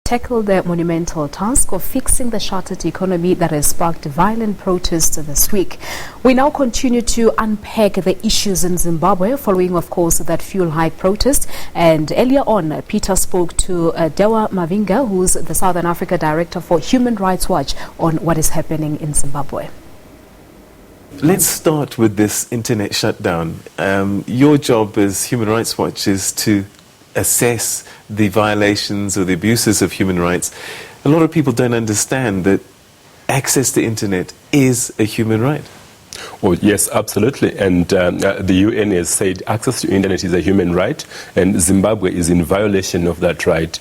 tackle the monumental task of fixing the shattered economy that has sparked violent protests this week. We now continue to unpack the issues in Zimbabwe following, of course, that fuel hike protest. And earlier on, Peter spoke to Dewa Mavhinga, who's the Southern Africa Director for Human Rights Watch, on what is happening in Zimbabwe. Let's start with this internet shutdown. Your job as Human Rights Watch is to assess the violations or the abuses of human rights. A lot of people don't understand that access to internet is a human right. Oh, yes, absolutely. And the UN has said access to internet is a human right, and Zimbabwe is in violation of that right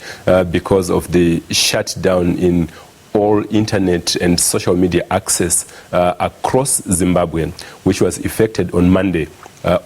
because of the shutdown in all internet and social media access across Zimbabwe, which was effected on Monday.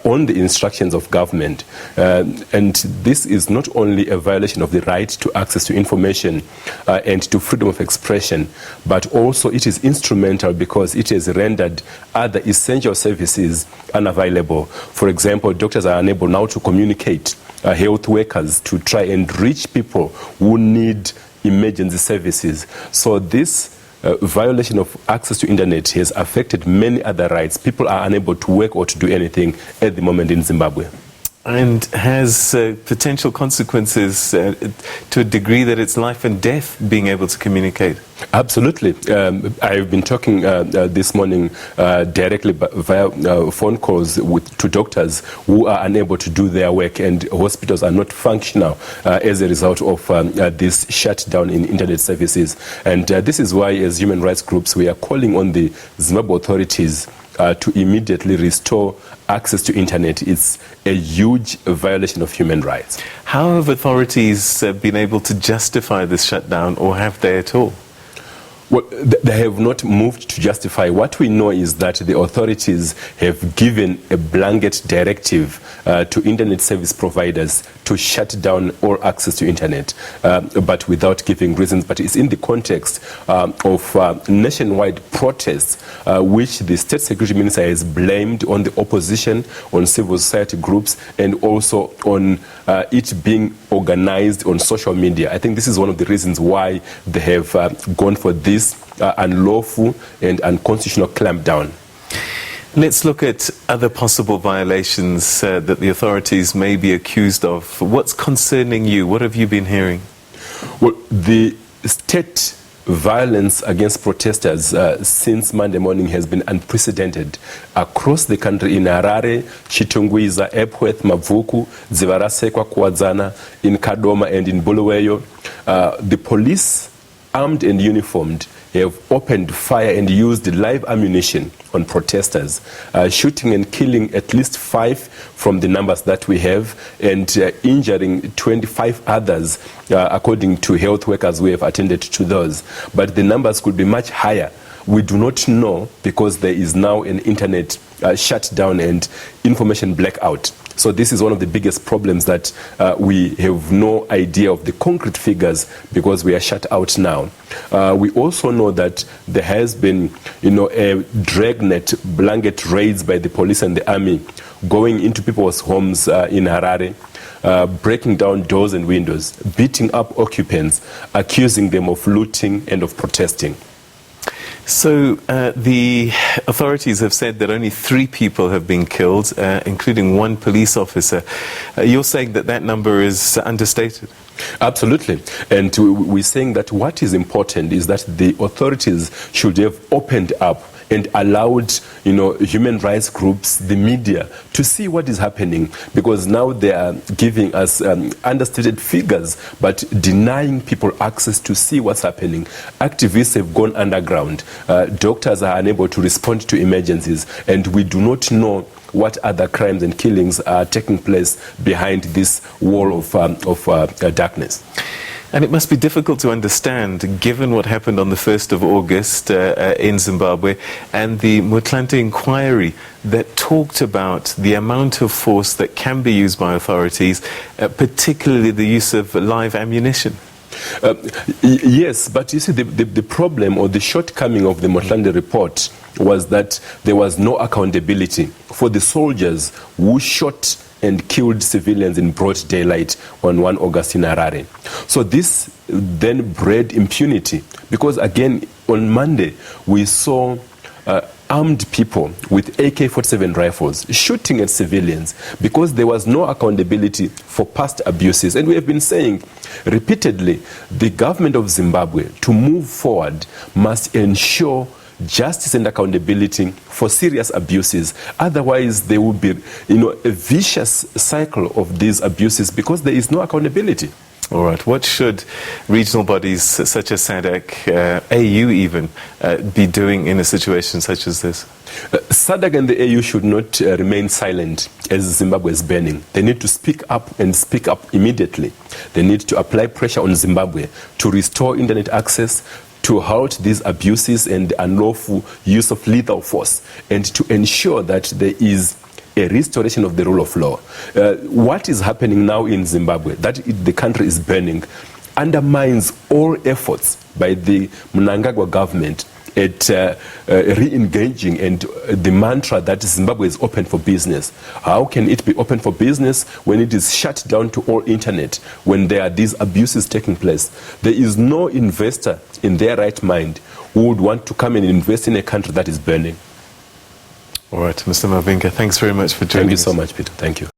On the instructions of government. And this is not only a violation of the right to access to information and to freedom of expression, but also it is instrumental because it has rendered other essential services unavailable. For example, doctors are unable now to communicate, health workers to try and reach people who need emergency services. So this violation of access to internet has affected many other rights. People are unable to work or to do anything at the moment in Zimbabwe. And has potential consequences to a degree that it's life and death being able to communicate? Absolutely. I've been talking this morning directly via phone calls to doctors who are unable to do their work, and hospitals are not functional as a result of this shutdown in internet services. And this is why, as human rights groups, we are calling on the Zimbabwe authorities to immediately restore access to internet. It's a huge violation of human rights. How have authorities been able to justify this shutdown, or have they at all? Well, they have not moved to justify. What we know is that the authorities have given a blanket directive to internet service providers to shut down all access to internet, but without giving reasons. But it's in the context of nationwide protests, which the State Security Minister has blamed on the opposition, on civil society groups, and also on it being organized on social media. I think this is one of the reasons why they have gone for this unlawful and unconstitutional clampdown. Let's look at other possible violations that the authorities may be accused of. What's concerning you? What have you been hearing? Well, the state violence against protesters since Monday morning has been unprecedented across the country, in Harare, Chitungwiza, Epworth, Mavuku, Dzivarasekwa, Kuwadzana, in Kadoma and in Bulawayo. The police, armed and uniformed, have opened fire and used live ammunition on protesters, shooting and killing at least 5 from the numbers that we have, and injuring 25 others, according to health workers who have attended to those. But the numbers could be much higher. We do not know, because there is now an internet shutdown and information blackout. So this is one of the biggest problems, that we have no idea of the concrete figures because we are shut out now. We also know that there has been, a dragnet blanket raids by the police and the army going into people's homes in Harare, breaking down doors and windows, beating up occupants, accusing them of looting and of protesting. So the authorities have said that only 3 people have been killed, including 1 police officer. You're saying that that number is understated? Absolutely. And we're saying that what is important is that the authorities should have opened up and allowed, human rights groups, the media, to see what is happening, because now they are giving us understated figures, but denying people access to see what's happening. Activists have gone underground. Doctors are unable to respond to emergencies, and we do not know what other crimes and killings are taking place behind this wall of darkness. And it must be difficult to understand, given what happened on the 1st of August in Zimbabwe, and the Motlanthe inquiry that talked about the amount of force that can be used by authorities, particularly the use of live ammunition. Yes, but you see, the problem or the shortcoming of the Motlanthe report was that there was no accountability for the soldiers who shot and killed civilians in broad daylight on 1 August in Harare. So this then bred impunity. Because again, on Monday, we saw armed people with AK-47 rifles shooting at civilians because there was no accountability for past abuses. And we have been saying repeatedly, the government of Zimbabwe, to move forward, must ensure justice and accountability for serious abuses. Otherwise, there will be, a vicious cycle of these abuses because there is no accountability. All right. What should regional bodies such as SADC, AU even, be doing in a situation such as this? SADC and the AU should not remain silent as Zimbabwe is burning. They need to speak up and speak up immediately. They need to apply pressure on Zimbabwe to restore internet access, to halt these abuses and unlawful use of lethal force, and to ensure that there is a restoration of the rule of law. What is happening now in Zimbabwe, that the country is burning, undermines all efforts by the Mnangagwa government at re-engaging and the mantra that Zimbabwe is open for business. How can it be open for business when it is shut down to all internet, when there are these abuses taking place? There is no investor in their right mind who would want to come and invest in a country that is burning. All right, Mr. Mavhinga, thanks very much for joining us. Thank you so much, Peter. Thank you.